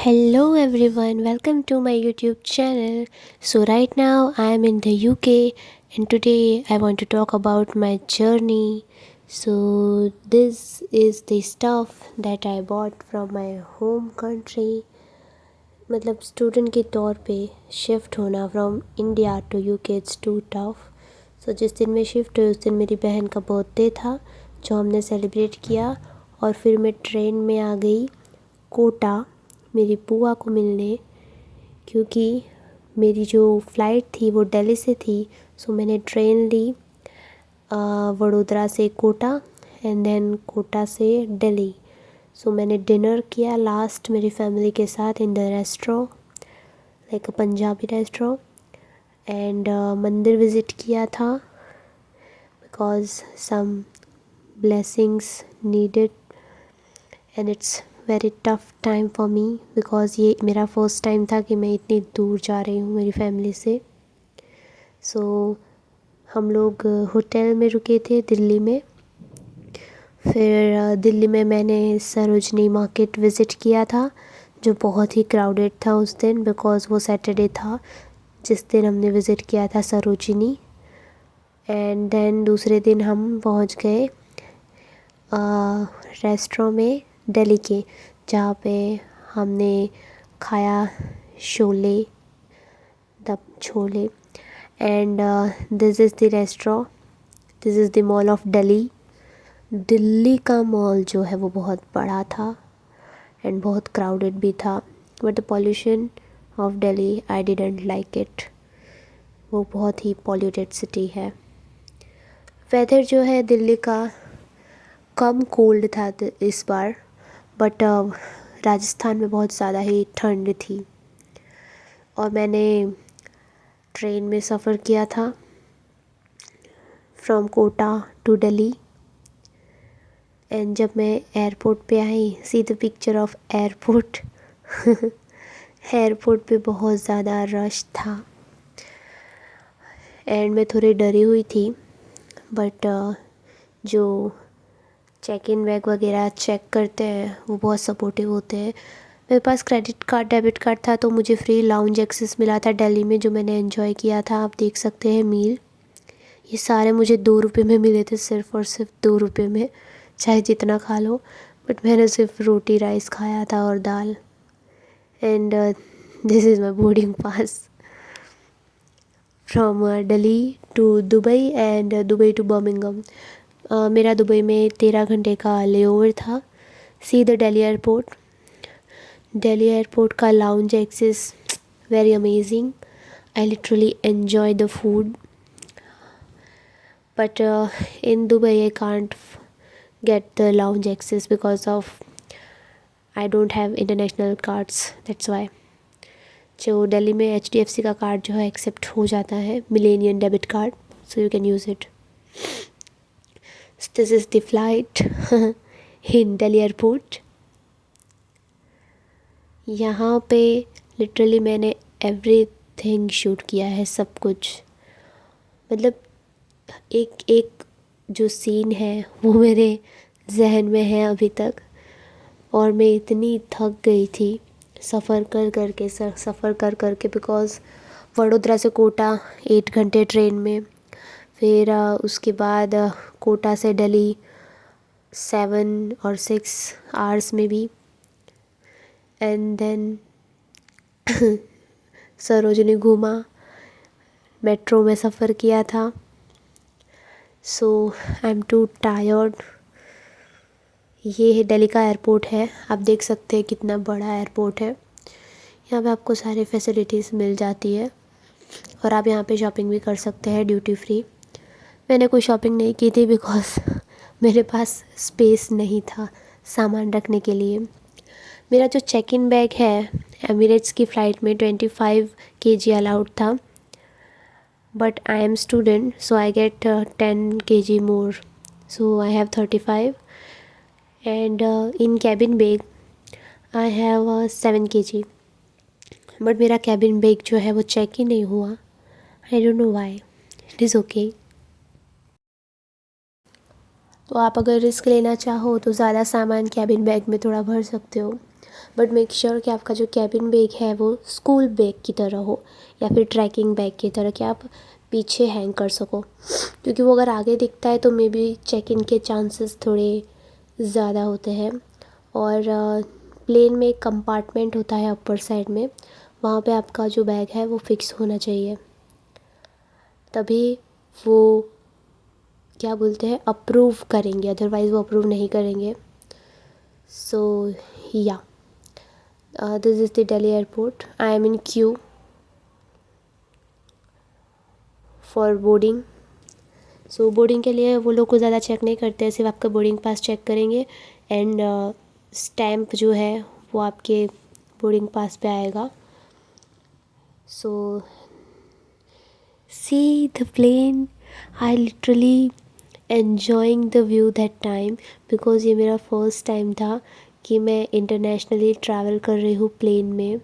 Hello everyone, welcome to my YouTube channel. So, right now I am in the UK and today I want to talk about my journey. So, this is the stuff that I bought from my home country. मतलब student के तौर पे shift होना from India to UK it's too tough. So जिस दिन मैं shift हुई उस दिन मेरी बहन का बर्थडे था जो हमने सेलिब्रेट किया. और फिर मैं ट्रेन में आ गई कोटा मेरी बुआ को मिलने, क्योंकि मेरी जो फ़्लाइट थी वो दिल्ली से थी. सो मैंने ट्रेन ली वडोदरा से कोटा एंड देन कोटा से दिल्ली. सो मैंने डिनर किया लास्ट मेरी फैमिली के साथ in the restaurant, like a Punjabi restaurant. And मंदिर विज़िट किया था because some blessings needed and it's very tough time for me because ये मेरा फर्स्ट टाइम था कि मैं इतनी दूर जा रही हूँ मेरी फैमिली से. सो हम लोग होटल में रुके थे दिल्ली में. फिर दिल्ली में मैंने सरोजनी मार्केट विज़िट किया था जो बहुत ही क्राउडेड था उस दिन बिकॉज़ वो सैटरडे था जिस दिन हमने विज़िट किया था सरोजनी. एंड देन दूसरे दिन हम पहुंच गए रेस्टोरेंट में दिल्ली के, जहाँ पे हमने खाया Sholay the chole. And this is the restaurant, this is the mall of Delhi. Delhi का मॉल जो है वो बहुत बड़ा था एंड बहुत क्राउडेड भी था, but the pollution of Delhi I didn't like it. वो बहुत ही पॉल्यूटेड सिटी है. वेदर जो है दिल्ली का कम कोल्ड था इस बार, बट राजस्थान में बहुत ज़्यादा ही ठंड थी. और मैंने ट्रेन में सफ़र किया था from Kota to Delhi. And जब मैं एयरपोर्ट पे आई, see the picture of airport. Airport पे बहुत ज़्यादा रश था एंड मैं थोड़ी डरी हुई थी, बट जो चेक इन बैग वगैरह चेक करते हैं वो बहुत सपोर्टिव होते हैं. मेरे पास क्रेडिट कार्ड डेबिट कार्ड था तो मुझे फ्री लाउंज एक्सेस मिला था दिल्ली में जो मैंने एंजॉय किया था. आप देख सकते हैं मील, ये सारे मुझे 2 रुपये में मिले थे, सिर्फ़ और सिर्फ 2 रुपये में, चाहे जितना खा लो. बट मैंने सिर्फ रोटी राइस खाया था और दाल. And this is my boarding pass from Delhi to Dubai and Dubai to Birmingham. मेरा दुबई में 13 घंटे का लेओवर था. See the Delhi airport. Delhi airport का lounge access very amazing. I literally enjoy the food, but in Dubai I can't get the lounge access because of I don't have international cards, that's why. जो दिल्ली में HDFC का card जो है accept हो जाता है, millennium debit card, so you can use it. So this is the flight in Delhi airport. यहाँ पे लिटरली मैंने एवरीथिंग शूट किया है, सब कुछ. मतलब एक एक जो सीन है वो मेरे जहन में है अभी तक. और मैं इतनी थक गई थी सफ़र कर कर के बिकॉज़ वडोदरा से कोटा 8 घंटे ट्रेन में. फिर उसके बाद कोटा से दिल्ली 7 और 6 आवर्स में भी. एंड देन सरोजनी घूमा, मेट्रो में सफ़र किया था. सो आई एम टू टायर्ड. ये है दिल्ली का एयरपोर्ट है, आप देख सकते हैं कितना बड़ा एयरपोर्ट है. यहाँ पे आपको सारी फैसिलिटीज़ मिल जाती है और आप यहाँ पे शॉपिंग भी कर सकते हैं ड्यूटी फ्री. मैंने कोई शॉपिंग नहीं की थी बिकॉज़ मेरे पास स्पेस नहीं था सामान रखने के लिए. मेरा जो चेक इन बैग है एमिरेट्स की फ़्लाइट में 25 kg अलाउड था, but I am student so I get 10 kg more, so I have 35. And in cabin bag I have 7 kg, but मेरा cabin bag जो है वो चेक ही नहीं हुआ. I don't know why. It is okay. तो आप अगर रिस्क लेना चाहो तो ज़्यादा सामान कैबिन बैग में थोड़ा भर सकते हो. बट मेक श्योर कि आपका जो कैबिन बैग है वो स्कूल बैग की तरह हो या फिर ट्रैकिंग बैग की तरह, कि आप पीछे हैंग कर सको, क्योंकि वो अगर आगे दिखता है तो मे बी चेक इन के चांसेस थोड़े ज़्यादा होते हैं। और प्लेन में एक कंपार्टमेंट होता है अपर साइड में, वहाँ पे आपका जो बैग है वो फिक्स होना चाहिए, तभी वो क्या बोलते हैं अप्रूव करेंगे, अदरवाइज़ वो अप्रूव नहीं करेंगे। सो या this is the Delhi airport. I am in Q for boarding. So boarding के लिए वो लोग को ज़्यादा चेक नहीं करते हैं, सिर्फ आपका बोर्डिंग पास चेक करेंगे एंड स्टैम्प जो है वो आपके बोर्डिंग पास पे आएगा। So see the plane, I literally enjoying the view that time, because ये मेरा फर्स्ट टाइम था कि मैं इंटरनेशनली ट्रैवल कर रही हूँ प्लेन में।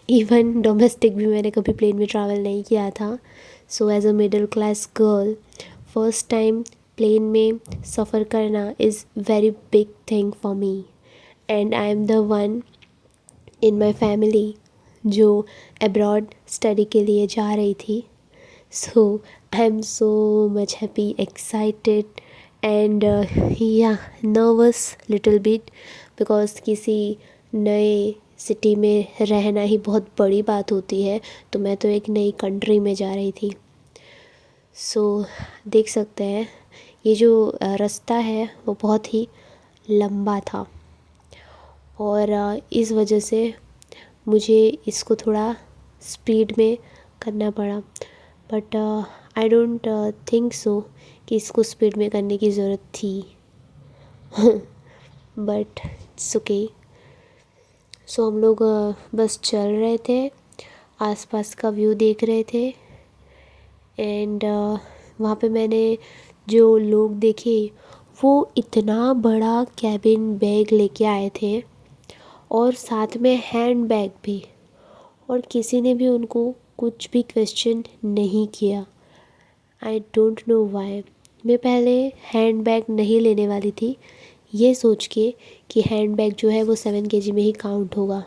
इवन डोमेस्टिक भी मैंने कभी प्लेन में ट्रैवल नहीं किया था। So as a middle class girl, first time plane में सफ़र करना is very big thing for me, and I am the one in my family जो अब्रॉड स्टडी के लिए जा रही थी। So I am so much happy, excited and या नर्वस लिटिल बिट, बिकॉज किसी नए सिटी में रहना ही बहुत बड़ी बात होती है, तो मैं तो एक नई कंट्री में जा रही थी। सो देख सकते हैं ये जो रास्ता है वो बहुत ही लंबा था, और इस वजह से मुझे इसको थोड़ा स्पीड में करना पड़ा, but I don't think so कि इसको स्पीड में करने की ज़रूरत थी। But it's okay. सो हम लोग बस चल रहे थे, आसपास का व्यू देख रहे थे, एंड वहाँ पे मैंने जो लोग देखे वो इतना बड़ा कैबिन बैग लेके आए थे और साथ में हैंड बैग भी, और किसी ने भी उनको कुछ भी क्वेश्चन नहीं किया। I don't know why. मैं पहले हैंड बैग नहीं लेने वाली थी, ये सोच के कि हैंड बैग जो है वो 7 kg में ही काउंट होगा।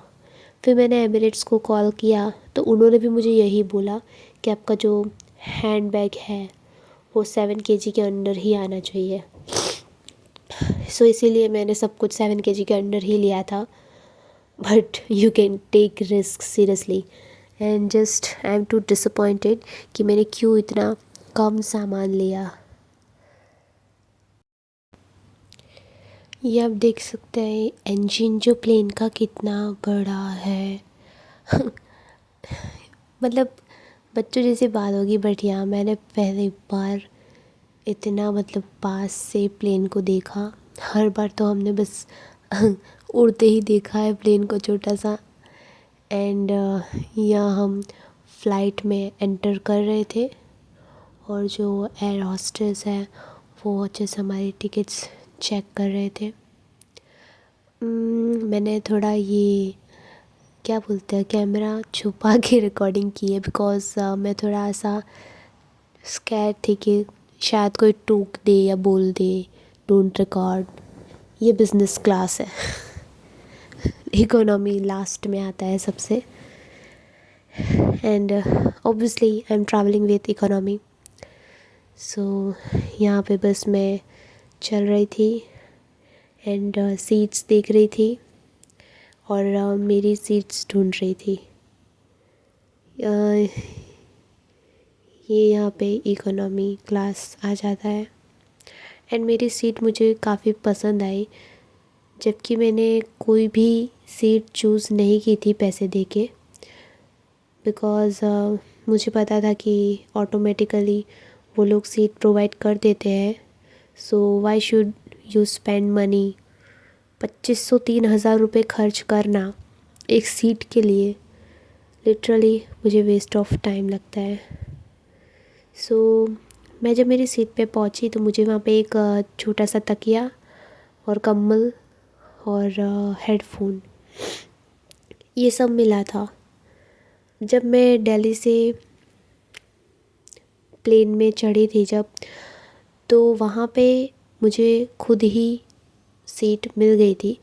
फिर मैंने एमिरेट्स को कॉल किया तो उन्होंने भी मुझे यही बोला कि आपका जो हैंड बैग है वो 7 kg के अंडर ही आना चाहिए। सो इसीलिए मैंने सब कुछ 7 kg के अंडर ही लिया था। But you can take risk seriously, and just I am too disappointed कि मैंने क्यों इतना कम सामान लिया। ये आप देख सकते हैं इंजन जो प्लेन का कितना बड़ा है। मतलब बच्चों जैसी बात होगी, बट यहाँ मैंने पहली बार इतना मतलब पास से प्लेन को देखा। हर बार तो हमने बस उड़ते ही देखा है प्लेन को छोटा सा। एंड यहाँ हम फ़्लाइट में एंटर कर रहे थे, और जो एयर हॉस्टेस है वो अच्छे से हमारी टिकट्स चेक कर रहे थे। मैंने थोड़ा ये क्या बोलते हैं कैमरा छुपा के रिकॉर्डिंग की है, बिकॉज़ मैं थोड़ा सा स्कैर थी कि शायद कोई टोक दे या बोल दे डोंट रिकॉर्ड। ये बिज़नेस क्लास है। इकोनॉमी लास्ट में आता है सबसे, and obviously I am travelling with economy. So यहाँ पे बस मैं चल रही थी एंड सीट्स देख रही थी, और मेरी सीट्स ढूंढ रही थी। ये यहाँ पे इकोनॉमी क्लास आ जाता है, एंड मेरी सीट मुझे काफ़ी पसंद आई, जबकि मैंने कोई भी सीट चूज़ नहीं की थी पैसे दे के, बिकॉज़ मुझे पता था कि ऑटोमेटिकली वो लोग सीट प्रोवाइड कर देते हैं। So why should you spend money, 2500-3000 रुपये खर्च करना एक सीट के लिए, लिटरली मुझे वेस्ट ऑफ टाइम लगता है। सो मैं जब मेरी सीट पे पहुंची तो मुझे वहाँ पे एक छोटा सा तकिया और कंबल और हेडफोन ये सब मिला था। जब मैं दिल्ली से प्लेन में चढ़ी थी जब, तो वहाँ पे मुझे खुद ही सीट मिल गई थी।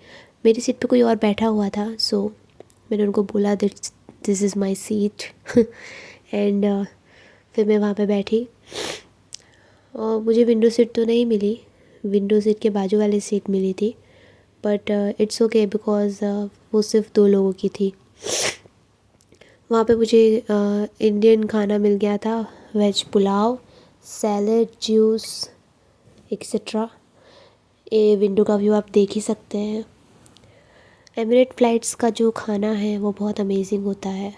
मेरी सीट पे कोई और बैठा हुआ था, सो मैंने उनको बोला this is my seat and फिर मैं वहाँ पे बैठी और मुझे विंडो सीट तो नहीं मिली, विंडो सीट के बाजू वाली सीट मिली थी, बट इट्स ओके बिकॉज़ वो सिर्फ 2 लोगों की थी। वहाँ पे मुझे इंडियन खाना मिल गया था, veg pulao, salad, juice etcetera. ये विंडो का व्यू आप देख ही सकते हैं। एमिरेट फ़्लाइट्स का जो खाना है वो बहुत अमेजिंग होता है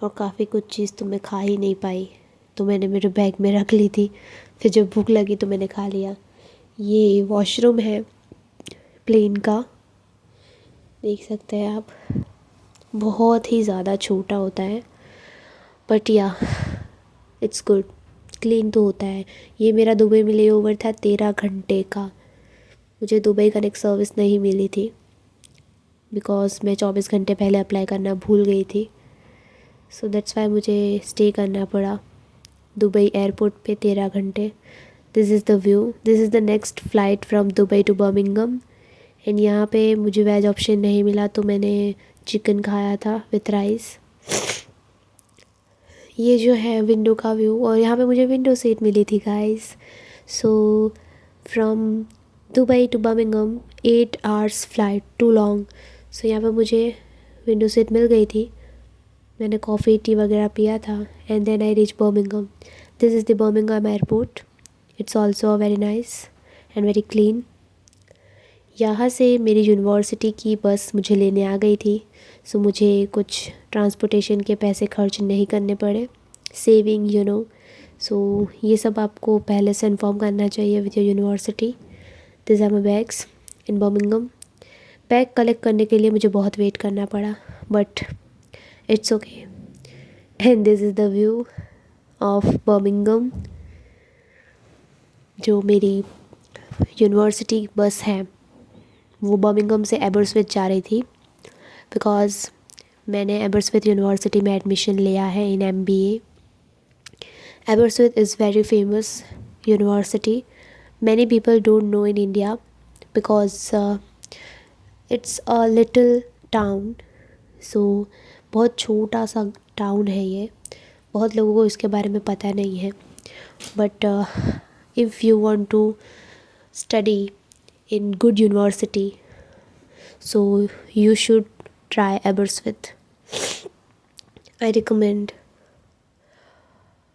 और काफ़ी कुछ चीज़ तो मैं खा ही नहीं पाई, तो मैंने मेरे बैग में रख ली थी। फिर जब भूख लगी तो मैंने खा लिया। ये वॉशरूम है प्लेन का, देख सकते हैं आप, बहुत ही ज़्यादा छोटा होता है, बट या इट्स गुड, क्लीन तो होता है। ये मेरा दुबई में ले ओवर था 13 घंटे का। मुझे दुबई कनेक्ट सर्विस नहीं मिली थी बिकॉज़ मैं 24 घंटे पहले अप्लाई करना भूल गई थी, सो दैट्स वाई मुझे स्टे करना पड़ा दुबई एयरपोर्ट पे 13 घंटे। This is the view, this is the next flight from Dubai to Birmingham. And यहाँ पे मुझे वेज ऑप्शन नहीं मिला तो मैंने चिकन खाया था विथ राइस। ये जो है विंडो का व्यू, और यहाँ पे मुझे विंडो सीट मिली थी guys. So from Dubai to Birmingham 8 hours flight, too long. So यहाँ पे मुझे विंडो सीट मिल गई थी। मैंने कॉफ़ी टी वगैरह पिया था and then I reach Birmingham. This is the Birmingham airport. It's also very nice and very clean. यहाँ से मेरी यूनिवर्सिटी की बस मुझे लेने आ गई थी, सो मुझे कुछ ट्रांसपोर्टेशन के पैसे खर्च नहीं करने पड़े, सेविंग यू नो। सो ये सब आपको पहले से इन्फॉर्म करना चाहिए with your university. This are my bags in Birmingham. Bag collect करने के लिए मुझे बहुत वेट करना पड़ा, but it's okay. And this is the view of Birmingham. जो मेरी यूनिवर्सिटी बस है वो बर्मिंघम से एबर्सविथ जा रही थी बिकॉज़ मैंने एबर्सविथ यूनिवर्सिटी में एडमिशन लिया है in MBA। Aberystwyth is very famous university. Many people don't know in India because it's a little town. So बहुत छोटा सा टाउन है ये, बहुत लोगों को इसके बारे में पता नहीं है, but if you want to study in good university, so you should try Aberystwyth. I recommend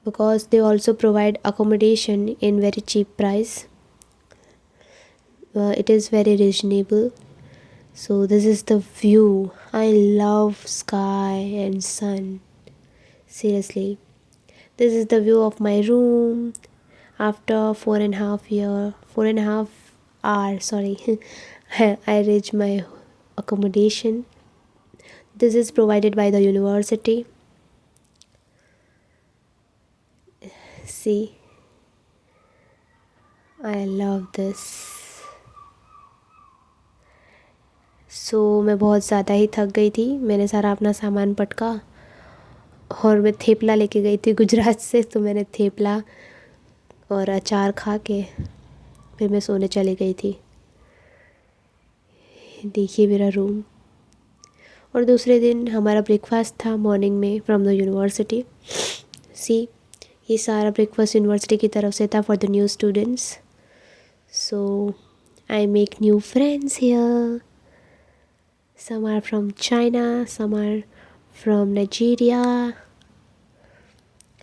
because they also provide accommodation in very cheap price. It is very reasonable. So this is the view. I love sky and sun. Seriously, this is the view of my room after 4.5 hour sorry I reached my accommodation. This is provided by the university. See, I love this. So मैं बहुत ज़्यादा ही थक गई थी। मैंने सारा अपना सामान पटका और मैं थेपला लेके गई थी गुजरात से, तो मैंने थेपला और अचार खा के फिर मैं सोने चली गई थी। देखिए मेरा रूम। और दूसरे दिन हमारा ब्रेकफास्ट था मॉर्निंग में फ्रॉम द यूनिवर्सिटी। सी, ये सारा ब्रेकफास्ट यूनिवर्सिटी की तरफ से था for the new students. So I make new friends here. Some are from China, some are from Nigeria,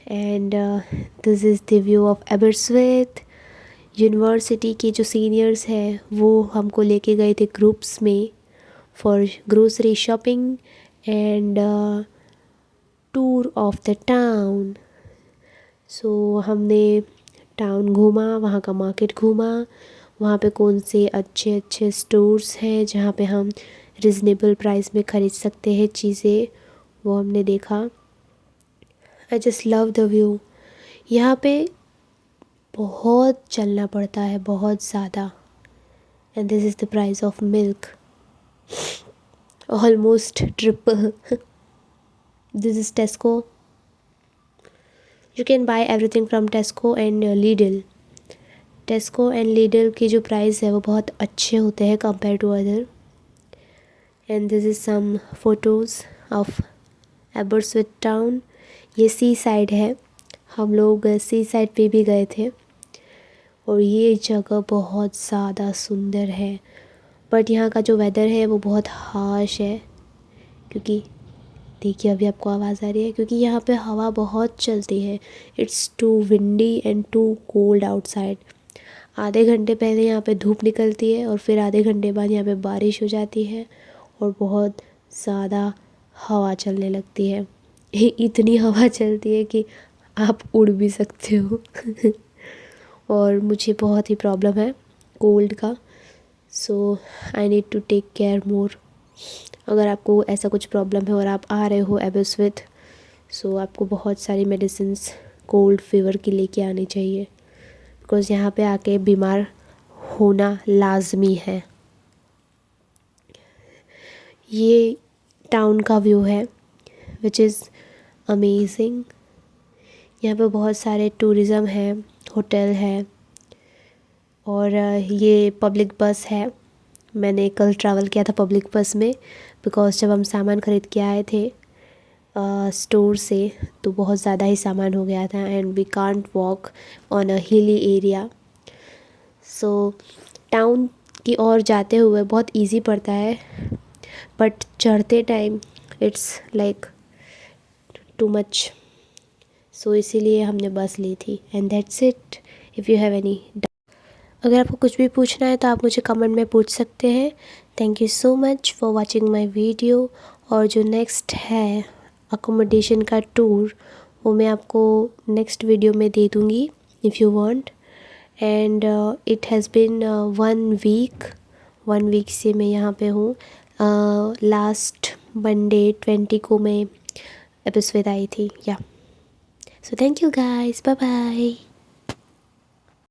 and this is the view of Aberystwyth. University के जो seniors हैं वो हमको लेके गए थे ग्रुप्स में for grocery shopping and tour of the town. So हमने टाउन घूमा, वहाँ का मार्केट घूमा, वहाँ पे कौन से अच्छे अच्छे स्टोर्स हैं जहाँ पे हम रिजनेबल प्राइस में ख़रीद सकते हैं चीज़ें, वो हमने देखा। I just love the view. यहाँ पे बहुत चलना पड़ता है, बहुत ज़्यादा। And this is the price of milk, almost triple. This is Tesco. You can buy everything from Tesco and Lidl. Tesco and Lidl की जो प्राइस है वो बहुत अच्छे होते हैं compare to other. And this is some photos of Aberystwyth town. ये सी side है, हम लोग सी साइड पे भी गए थे और ये जगह बहुत ज़्यादा सुंदर है। बट यहाँ का जो वेदर है वो बहुत हार्श है, क्योंकि देखिए अभी आपको आवाज़ आ रही है, क्योंकि यहाँ पे हवा बहुत चलती है। It's too windy and too cold outside. आधे घंटे पहले यहाँ पे धूप निकलती है और फिर आधे घंटे बाद यहाँ पे बारिश हो जाती है और बहुत ज़्यादा हवा चलने लगती है। इतनी हवा चलती है कि आप उड़ भी सकते हो। और मुझे बहुत ही प्रॉब्लम है कोल्ड का, so I need to take care more. अगर आपको ऐसा कुछ प्रॉब्लम है और आप आ रहे हो एबरसविथ, सो आपको बहुत सारी मेडिसिन्स कोल्ड फीवर की लेके आनी चाहिए, बिकॉज़ यहाँ पे आके बीमार होना लाजमी है। ये टाउन का व्यू है विच इज़ अमेजिंग। यहाँ पे बहुत सारे टूरिज़म है, होटल है और ये पब्लिक बस है। मैंने कल ट्रैवल किया था पब्लिक बस में, बिकॉज़ जब हम सामान ख़रीद के आए थे स्टोर से तो बहुत ज़्यादा ही सामान हो गया था and we can't walk on a hilly area. So town की ओर जाते हुए बहुत इजी पड़ता है, बट चढ़ते time it's like too much. So इसीलिए हमने बस ली थी and that's it. If you have any, अगर आपको कुछ भी पूछना है तो आप मुझे कमेंट में पूछ सकते हैं। Thank you so much for watching my video. और जो नेक्स्ट है अकोमोडेशन का टूर, वो मैं आपको नेक्स्ट वीडियो में दे दूँगी if you want. And it has been 1 week से मैं यहाँ पे हूँ। लास्ट मंडे 20 को मैं एपिसोड आई थी या। So thank you guys, bye bye.